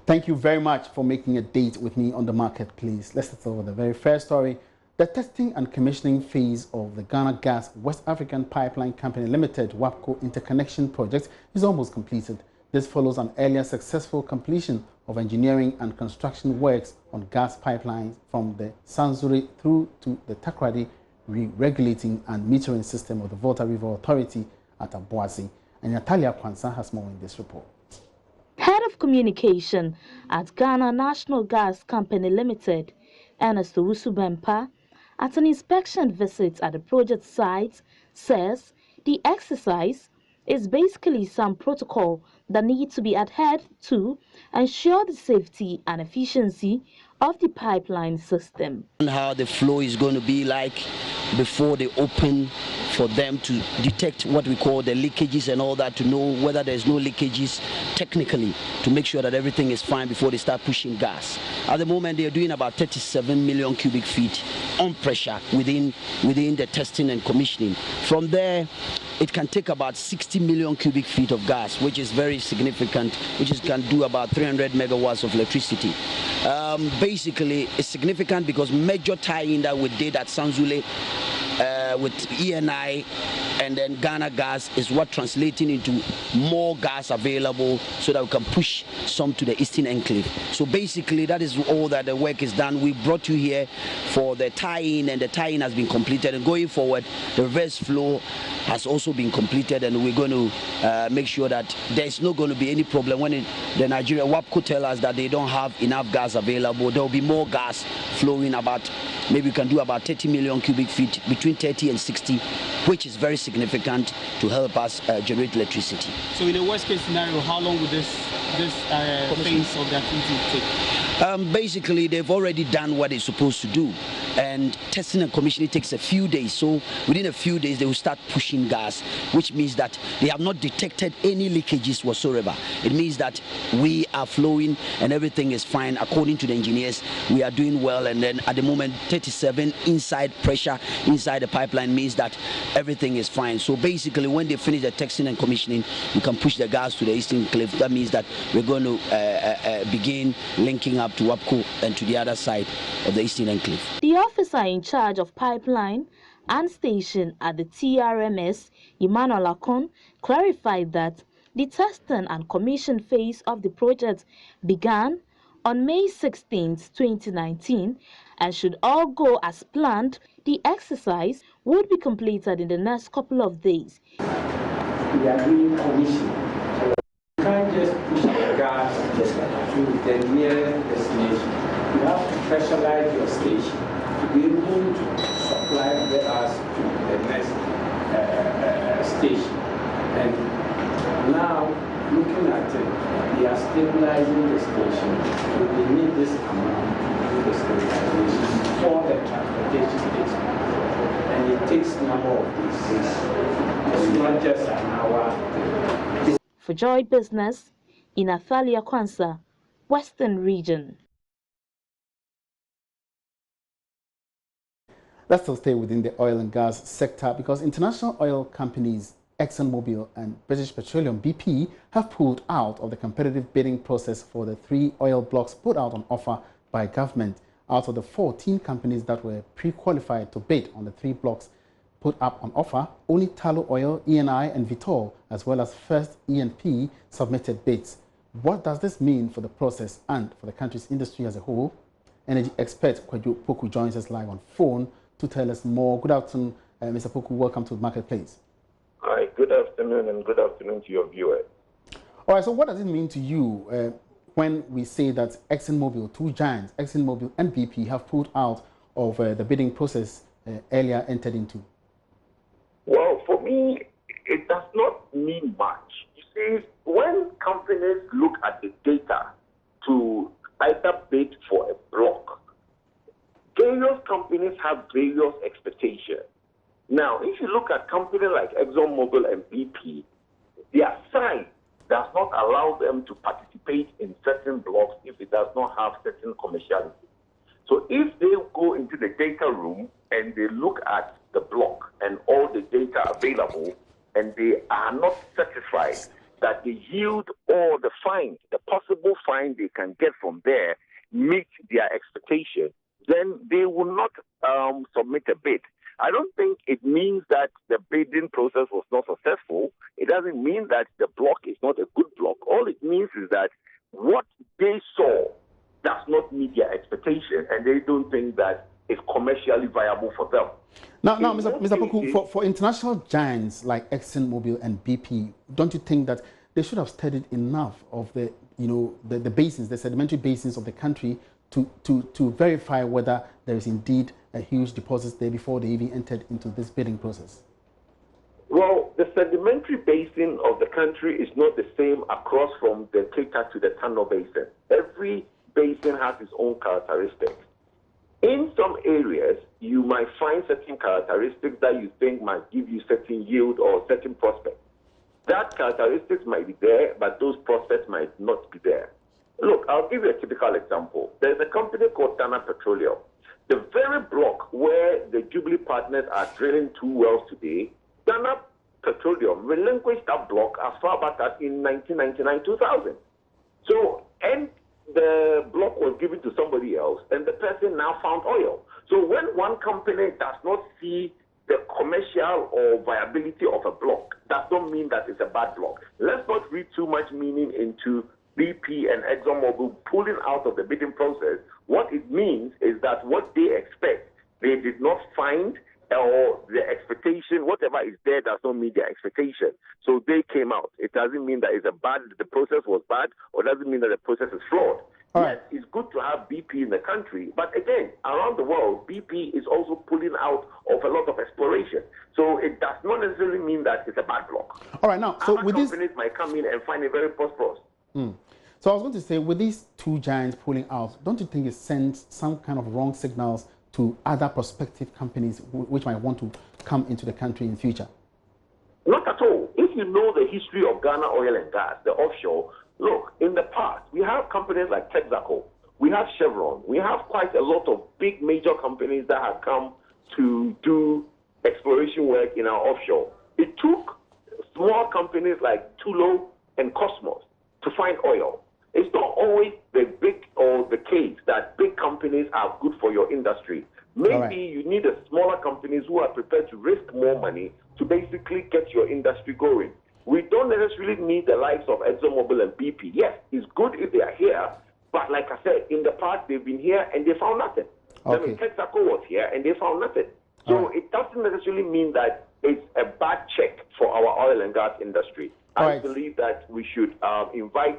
Thank you very much for making a date with me on the marketplace. Let's start with the very first story. The testing and commissioning phase of the Ghana Gas West African Pipeline Company Limited WAPCO interconnection project is almost completed. This follows an earlier successful completion of engineering and construction works on gas pipelines from the Sanzuri through to the Takrady regulating and metering system of the Volta River Authority at Abuasi. And Natalia Kwanza has more in this report. Head of Communication at Ghana National Gas Company Limited, Ernest Owusu-Bempah, at an inspection visit at the project site, says the exercise is basically some protocol that needs to be adhered to ensure the safety and efficiency of the pipeline system. And how the flow is going to be like before they open, for them to detect what we call the leakages and all that, to know whether there's no leakages technically, to make sure that everything is fine before they start pushing gas. At the moment, they're doing about 37 million cubic feet on pressure within the testing and commissioning. From there, it can take about 60 million cubic feet of gas, which is very significant, which can do about 300 megawatts of electricity. Basically, it's significant because major tie-in that we did at Sanzule with ENI and then Ghana Gas is what translating into more gas available so that we can push some to the Eastern Enclave. So basically that is all that the work is done. We brought you here for the tie-in, and the tie-in has been completed, and going forward the reverse flow has also been completed, and we're going to make sure that there's not going to be any problem when the Nigeria WAPCO tell us that they don't have enough gas available. There will be more gas flowing, about maybe we can do about 30 million cubic feet, between 30 and 60, which is very significant to help us generate electricity. So in a worst case scenario, how long would this phase of the activity take? Basically, they've already done what they're supposed to do, and testing and commissioning takes a few days. So within a few days, they will start pushing gas, which means that they have not detected any leakages whatsoever. It means that we are flowing and everything is fine. According to the engineers, we are doing well, and then at the moment, 37 inside pressure inside the pipeline means that everything is fine. So basically, when they finish the testing and commissioning, we can push the gas to the Eastern Enclave. That means that we're going to begin linking up to WAPCO and to the other side of the Eastern Enclave. The officer in charge of pipeline and station at the TRMS, Emmanuel Akon, clarified that the testing and commission phase of the project began on May 16, 2019, and should all go as planned, the exercise would be completed in the next couple of days. We are doing commission. You can't just push the gas to the nearest destination. You have to pressurize your station to be able to supply the gas to the next station. And now, looking at it, they are stabilizing the station. So they need this amount to do the stabilization before the transportation takes place. And it takes a number of days. It's not just an hour. For Joy Business, in Natalia Kwanza, Western Region. Let's still stay within the oil and gas sector, because international oil companies ExxonMobil and British Petroleum BP have pulled out of the competitive bidding process for the 3 oil blocks put out on offer by government. Out of the 14 companies that were pre-qualified to bid on the 3 blocks put up on offer, only Tullow Oil, ENI and Vitol, as well as First E&P, submitted bids. What does this mean for the process and for the country's industry as a whole? Energy expert Kwadwo Poku joins us live on phone to tell us more. Good afternoon, Mr. Poku. Welcome to the marketplace. Hi, good afternoon, and good afternoon to your viewers. All right, so what does it mean to you when we say that ExxonMobil, 2 giants, ExxonMobil and BP, have pulled out of the bidding process earlier entered into? Well, for me, it does not mean much. You see, when companies look at the data to either bid for a block, various companies have various expectations. Now, if you look at companies like ExxonMobil and BP, their size does not allow them to participate in certain blocks if it does not have certain commerciality. So if they go into the data room and they look at the block and all the data available and they are not satisfied that the yield or the fine, the possible fine they can get from there, meet their expectation, then they will not submit a bid. I don't think it means that the bidding process was not successful. It doesn't mean that the block is not a good block. All it means is that what they saw does not meet their expectation, and they don't think that it's commercially viable for them. Now, Mr. Poku, for international giants like ExxonMobil and BP, don't you think that they should have studied enough of the basins, the sedimentary basins of the country to verify whether there is indeed a huge deposit there before they even entered into this bidding process? Well, the sedimentary basin of the country is not the same across from the Teta to the Tano basin. Every basin has its own characteristics. In some areas, you might find certain characteristics that you think might give you certain yield or certain prospect. That characteristics might be there, but those prospects might not be there. Look, I'll give you a typical example. There's a company called Dana Petroleum. The very block where the Jubilee partners are drilling 2 wells today, Dana Petroleum relinquished that block as far back as in 1999-2000. So, and the block was given to somebody else, and the person now found oil. So when one company does not see the commercial or viability of a block, that don't mean that it's a bad block. Let's not read too much meaning into BP and ExxonMobil pulling out of the bidding process. What it means is that what they expect, they did not find, or the expectation, whatever is there, does not meet their expectation. So they came out. It doesn't mean that the process was bad, or doesn't mean that the process is flawed. All right. Yes, it's good to have BP in the country, but again, around the world, BP is also pulling out of a lot of exploration. So it does not necessarily mean that it's a bad block. All right, now, so other with companies might come in and find it very prosperous. So I was going to say, with these two giants pulling out, don't you think it sends some kind of wrong signals to other prospective companies which might want to come into the country in future? Not at all. If you know the history of Ghana Oil and Gas, the offshore, look, in the past, we have companies like Texaco, we have Chevron, we have quite a lot of big major companies that have come to do exploration work in our offshore. It took small companies like Tullow and Cosmos to find oil. It's not always the big or the case that big companies are good for your industry. Maybe you need a smaller companies who are prepared to risk more money to basically get your industry going. We don't necessarily need the likes of ExxonMobil and BP. Yes, it's good if they are here, but like I said, in the past they've been here and they found nothing. I mean, Texaco was here and they found nothing. So it doesn't necessarily mean that it's a bad check for our oil and gas industry. I believe that we should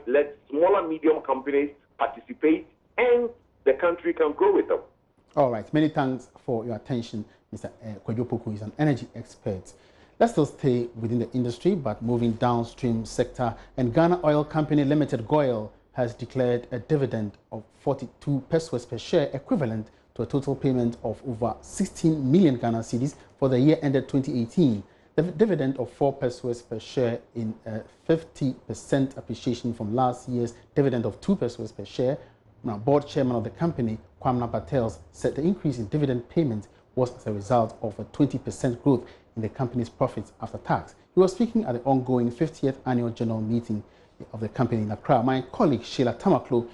let smaller, medium companies participate, and the country can grow with them. All right. Many thanks for your attention, Mr. Kwadwo Poku is an energy expert. Let's still stay within the industry, but moving downstream sector. And Ghana Oil Company Limited, GOIL, has declared a dividend of 42 pesos per share, equivalent to a total payment of over 16 million Ghana cedis for the year ended 2018. The dividend of 4 pesos per share in a 50% appreciation from last year's dividend of 2 pesos per share. Now, board chairman of the company, Kwamna Patel, said the increase in dividend payment was as a result of a 20% growth in the company's profits after tax. He was speaking at the ongoing 50th annual general meeting of the company in Accra. My colleague, Sheila Tamaklo,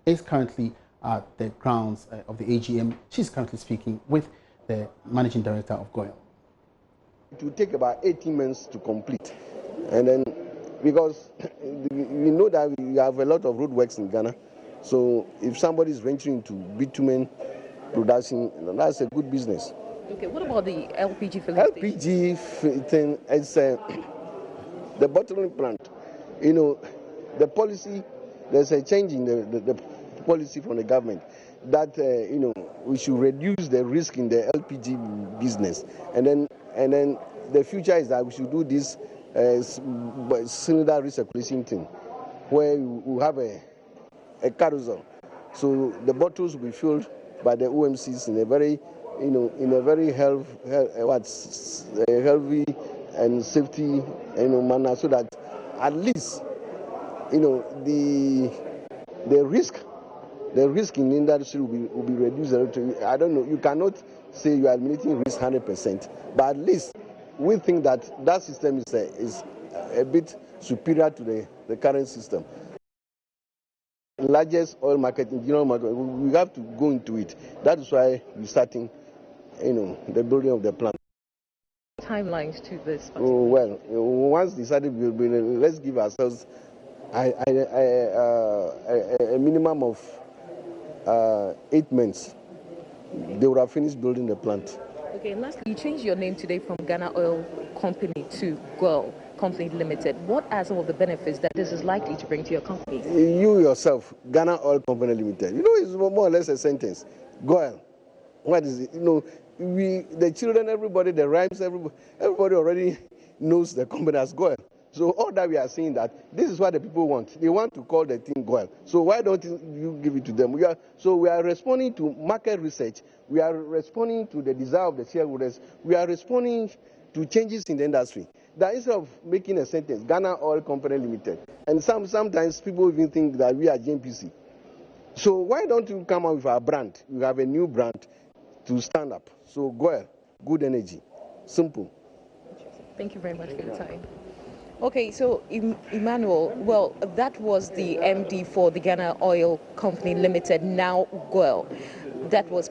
is currently at the grounds of the AGM. She's currently speaking with the managing director of GOIL. It will take about 18 months to complete. And then, because we know that we have a lot of roadworks in Ghana, so if somebody is venturing into bitumen production, that's a good business. Okay, what about the LPG filling station? LPG thing, it's the bottling plant. You know, the policy, there's a change in the policy from the government that, you know, we should reduce the risk in the LPG business. And then the future is that we should do this cylinder recirculation thing, where we have a carousel. So the bottles will be filled by the OMCs in a very, you know, in a very healthy and safety, you know, manner, so that at least, you know, the risk in the industry will be reduced. I don't know. You cannot say you are eliminating risk 100%, but at least we think that system is a bit superior to the current system. Largest oil market, market, we have to go into it. That is why we're starting, the building of the plant. Timelines to this? Oh, well, once decided, let's give ourselves a minimum of 8 months. They would have finished building the plant. Okay, and lastly, you changed your name today from Ghana Oil Company to GOIL Company Limited. What are some of the benefits that this is likely to bring to your company? You yourself, Ghana Oil Company Limited. It's more or less a sentence. GOIL. What is it? The children, everybody, the rhymes, everybody already knows the company as GOIL. So all that we are saying that this is what the people want. They want to call the thing GOIL. So why don't you give it to them? We are responding to market research. We are responding to the desire of the shareholders. We are responding to changes in the industry. That instead of making a sentence, Ghana Oil Company Limited, and sometimes people even think that we are JMPC. So why don't you come out with our brand? We have a new brand to stand up. So GOIL, good energy, simple. Thank you very much for your time. Okay, so Emmanuel, well, that was the MD for the Ghana Oil Company Limited, now GOIL. That was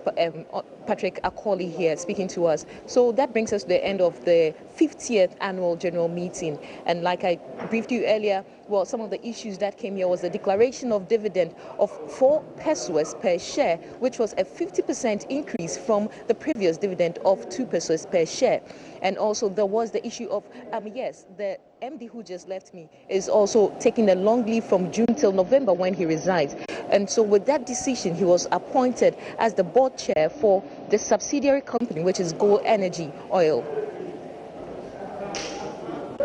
Patrick Akoli here speaking to us. So that brings us to the end of the 50th annual general meeting. And like I briefed you earlier, well, some of the issues that came here was the declaration of dividend of 4 pesos per share, which was a 50% increase from the previous dividend of 2 pesos per share. And also there was the issue of, the MD who just left me is also taking a long leave from June till November when he resigns. And so with that decision, he was appointed as the board chair for the subsidiary company, which is GOIL Energy Oil.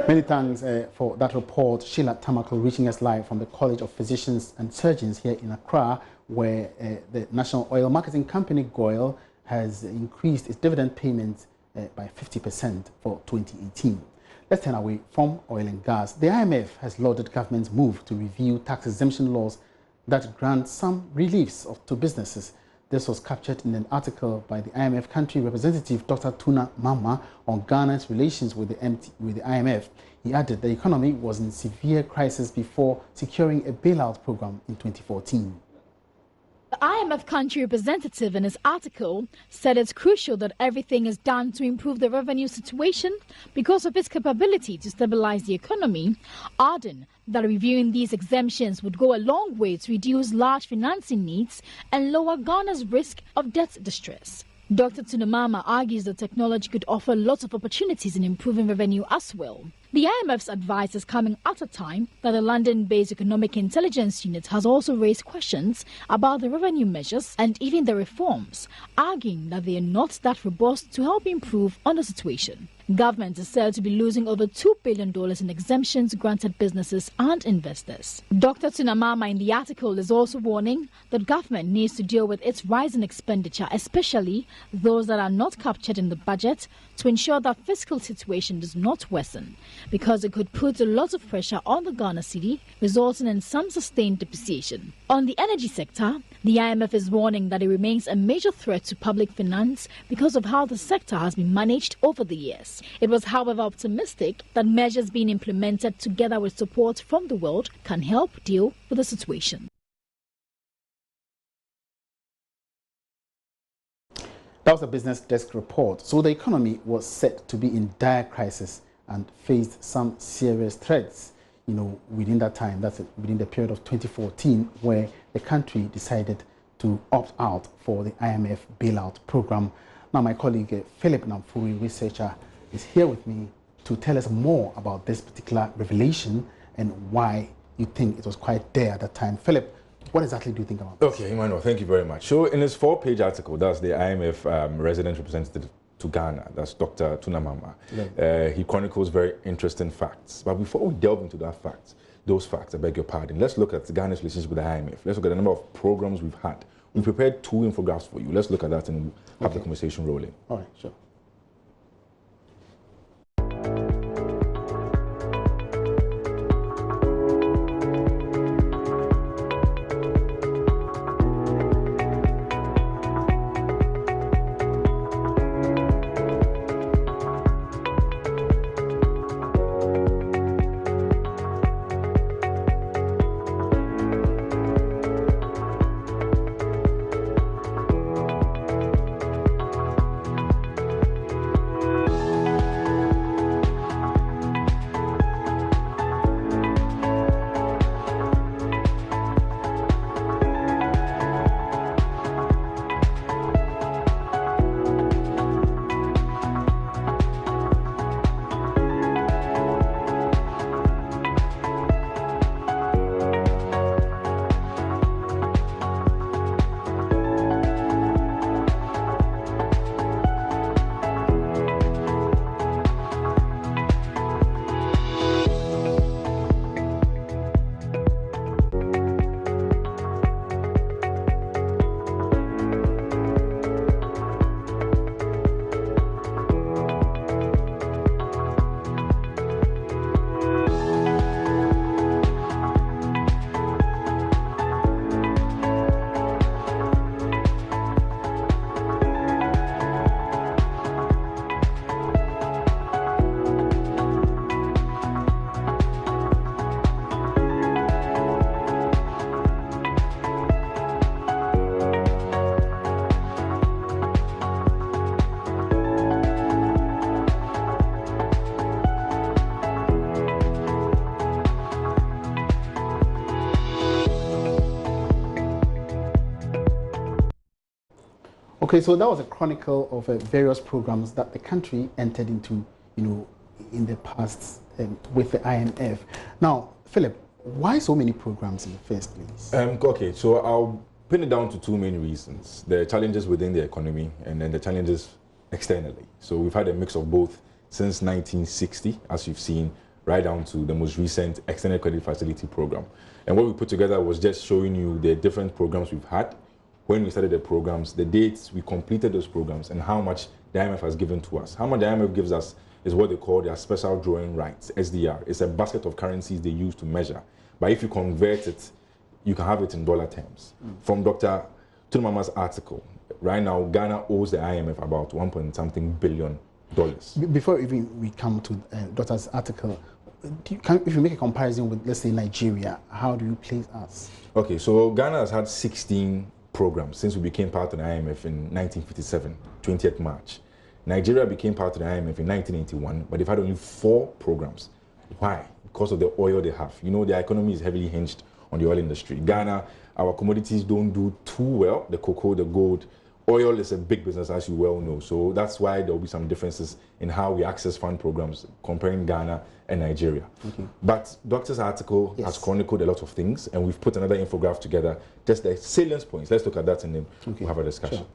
Many thanks for that report. Sheila Tamaklo reaching us live from the College of Physicians and Surgeons here in Accra, where the National Oil Marketing Company, GOIL, has increased its dividend payments by 50% for 2018. Let's turn away from oil and gas. The IMF has lauded government's move to review tax exemption laws that grant some reliefs to businesses. This was captured in an article by the IMF country representative, Dr. Tuna Mama, on Ghana's relations with the IMF. He added the economy was in severe crisis before securing a bailout program in 2014. The IMF country representative in his article said it's crucial that everything is done to improve the revenue situation because of its capability to stabilize the economy, adding that reviewing these exemptions would go a long way to reduce large financing needs and lower Ghana's risk of debt distress. Dr. Tunamama argues that technology could offer lots of opportunities in improving revenue as well. The IMF's advice is coming at a time that the London-based Economic Intelligence Unit has also raised questions about the revenue measures and even the reforms, arguing that they are not that robust to help improve on the situation. Government is said to be losing over $2 billion in exemptions granted businesses and investors. Dr. Tunamama in the article is also warning that government needs to deal with its rising expenditure, especially those that are not captured in the budget, to ensure that fiscal situation does not worsen, because it could put a lot of pressure on the Ghana cedi, resulting in some sustained depreciation. On the energy sector, the IMF is warning that it remains a major threat to public finance because of how the sector has been managed over the years. It was, however, optimistic that measures being implemented together with support from the world can help deal with the situation. That was a business desk report. So the economy was set to be in dire crisis and faced some serious threats, within that time. That's within the period of 2014, where the country decided to opt out for the IMF bailout program. Now, my colleague Philip Namfuri, researcher, is here with me to tell us more about this particular revelation and why you think it was quite there at that time. Philip, what exactly do you think about this? Okay, Emmanuel, thank you very much. So in his 4-page article, that's the IMF resident representative to Ghana, that's Dr. Tunamama. Right. He chronicles very interesting facts. But before we delve into those facts, I beg your pardon, let's look at Ghana's relationship with the IMF. Let's look at the number of programs we've had. We prepared 2 infographics for you. Let's look at that and have the conversation rolling. All right, sure. Okay, so that was a chronicle of various programs that the country entered into, in the past with the IMF. Now, Philip, why so many programs in the first place? Okay, so I'll pin it down to two main reasons: the challenges within the economy and then the challenges externally. So we've had a mix of both since 1960, as you've seen, right down to the most recent Extended Credit Facility Program. And what we put together was just showing you the different programs we've had, when we started the programs, the dates we completed those programs, and how much the IMF has given to us. How much the IMF gives us is what they call their special drawing rights, SDR. It's a basket of currencies they use to measure. But if you convert it, you can have it in dollar terms. From Dr. Tunamama's article, right now, Ghana owes the IMF about $1.something billion. Before even we come to Doctor's article, if you make a comparison with, let's say, Nigeria, how do you place us? Okay, so Ghana has had 16 programs since we became part of the IMF in 1957, 20th March. Nigeria became part of the IMF in 1981, but they've had only 4 programs. Why? Because of the oil they have. Their economy is heavily hinged on the oil industry. Ghana, our commodities don't do too well, the cocoa, the gold. Oil is a big business, as you well know. So that's why there will be some differences in how we access fund programs comparing Ghana and Nigeria. Okay. But Doctor's article has chronicled a lot of things, and we've put another infographic together, just the salient points. Let's look at that and then we'll have a discussion. Sure.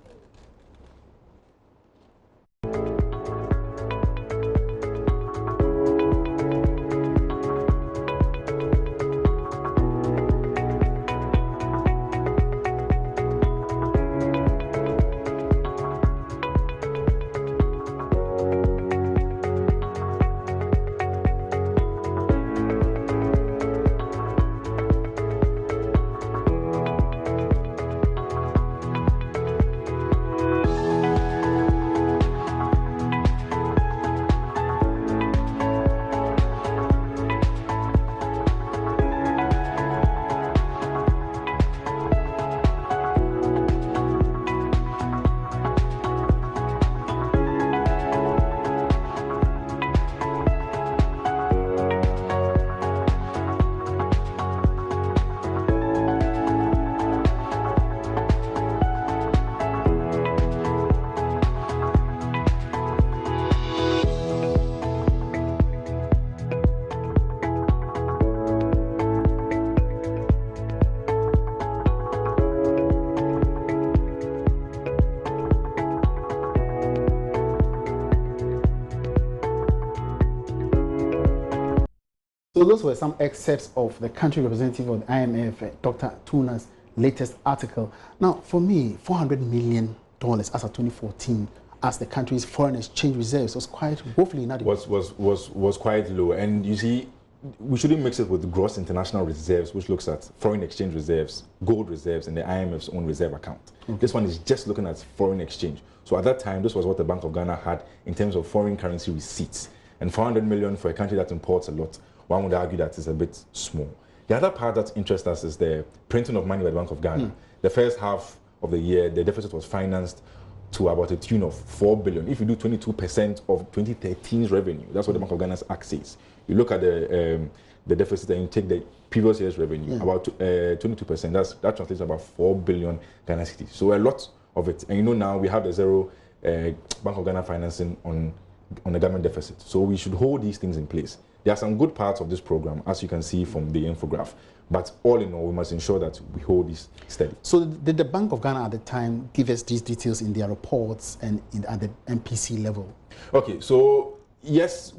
So those were some excerpts of the country representative of the IMF, Dr. Tuna's latest article. Now, for me, $400 million as of 2014, as the country's foreign exchange reserves was quite woefully inadequate. Was quite low, and you see, we shouldn't mix it with gross international reserves, which looks at foreign exchange reserves, gold reserves, and the IMF's own reserve account. Okay. This one is just looking at foreign exchange. So at that time, this was what the Bank of Ghana had in terms of foreign currency receipts, and 400 million for a country that imports a lot. One would argue that is a bit small. The other part that interests us is the printing of money by the Bank of Ghana. The first half of the year, the deficit was financed to about a tune of 4 billion. If you do 22% of 2013's revenue, that's what the Bank of Ghana's act says. You look at the deficit and you take the previous year's revenue, about 22%, that translates to about 4 billion Ghana cedis. So a lot of it. And now we have the zero Bank of Ghana financing on the government deficit. So we should hold these things in place. There are some good parts of this program, as you can see from the infograph, but all in all, we must ensure that we hold this steady. So did the Bank of Ghana at the time give us these details in their reports and at the MPC level? Okay, so yes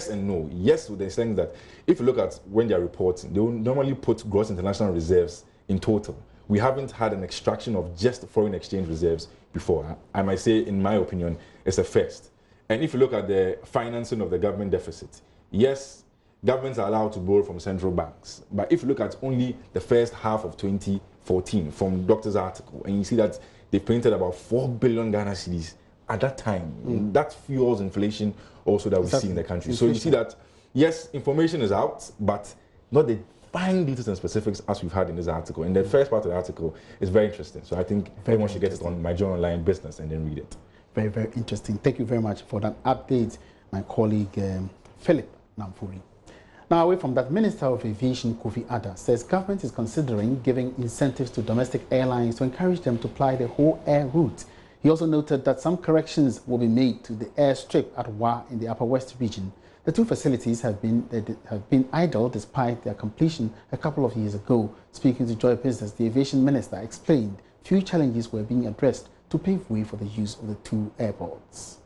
and no. Yes, with the extent that if you look at when they are reporting, they will normally put gross international reserves in total. We haven't had an extraction of just foreign exchange reserves before. I might say, in my opinion, it's a first. And if you look at the financing of the government deficit, yes, governments are allowed to borrow from central banks. But if you look at only the first half of 2014 from Doctor's article, and you see that they printed about 4 billion Ghana cedis at that time, that fuels inflation also that we see in the country. So you see that, yes, information is out, but not the fine details and specifics as we've had in this article. And the first part of the article is very interesting. So I think everyone should get it on My Joy Online Business and then read it. Very, very interesting. Thank you very much for that update, my colleague Philip Namfuri. Now, away from that, Minister of Aviation Kofi Adda says government is considering giving incentives to domestic airlines to encourage them to ply the whole air route. He also noted that some corrections will be made to the airstrip at Wa in the Upper West region. The two facilities have been idle despite their completion a couple of years ago. Speaking to Joy Business, the aviation minister explained few challenges were being addressed to pave way for the use of the two airports.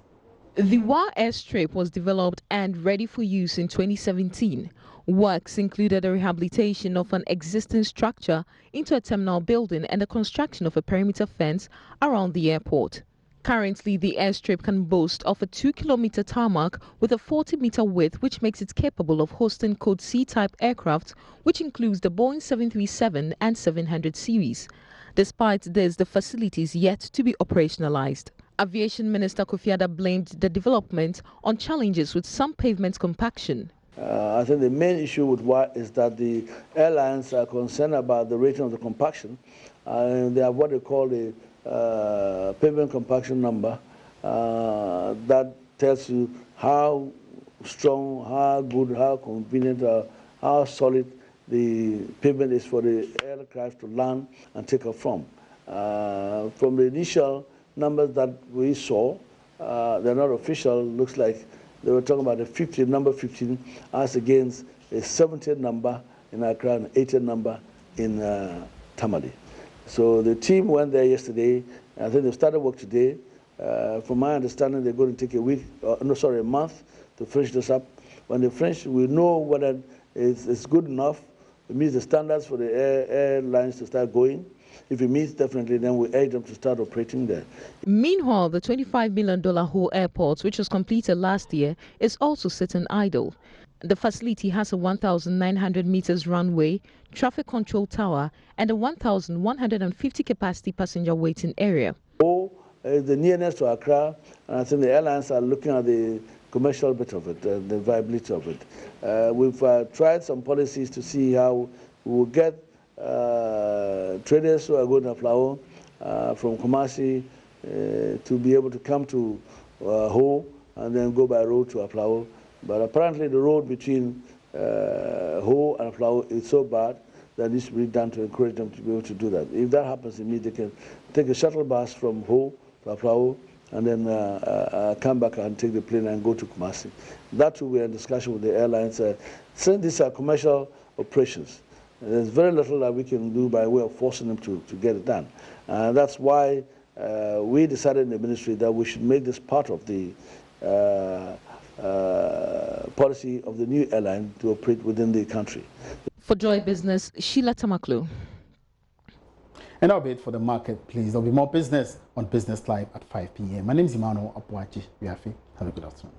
The Wa airstrip was developed and ready for use in 2017. Works included the rehabilitation of an existing structure into a terminal building and the construction of a perimeter fence around the airport. Currently, the airstrip can boast of a 2-kilometer tarmac with a 40-meter width, which makes it capable of hosting Code C-type aircraft, which includes the Boeing 737 and 700 series. Despite this, the facility is yet to be operationalized. Aviation Minister Kofi Adda blamed the development on challenges with some pavement compaction. I think the main issue with WA is that the airlines are concerned about the rating of the compaction, and they have what they call the pavement compaction number that tells you how strong, how good, how convenient, how solid the pavement is for the aircraft to land and take off from. From the initial numbers that we saw, they're not official. Looks like they were talking about the number 15 as against a 70th number in Accra and 80th number in Tamale. So the team went there yesterday. I think they started work today. From my understanding, they're going to take a month to finish this up. When they finish, we know whether it's good enough. It meets the standards for the airlines to start going. If it meets, definitely, then we urge them to start operating there. Meanwhile, the $25 million Ho Airport, which was completed last year, is also sitting idle. The facility has a 1,900 meters runway, traffic control tower, and a 1,150 capacity passenger waiting area. Ho is the nearness to Accra, and I think the airlines are looking at the commercial bit of it, the viability of it. We've tried some policies to see how we will get traders who are going to Aflao from Kumasi to be able to come to Ho and then go by road to Aflao. But apparently the road between Ho and Aflao is so bad that needs to be done to encourage them to be able to do that. If that happens, they can take a shuttle bus from Ho to Aflao and then come back and take the plane and go to Kumasi. That will be in discussion with the airlines. Since these are commercial operations, there's very little that we can do by way of forcing them to get it done. That's why we decided in the ministry that we should make this part of the policy of the new airline to operate within the country. For Joy Business, Sheila Tamaklo. And that'll be it for the market, please. There'll be more business on Business Live at 5 p.m. My name is Emmanuel Apuachi. Have a good afternoon.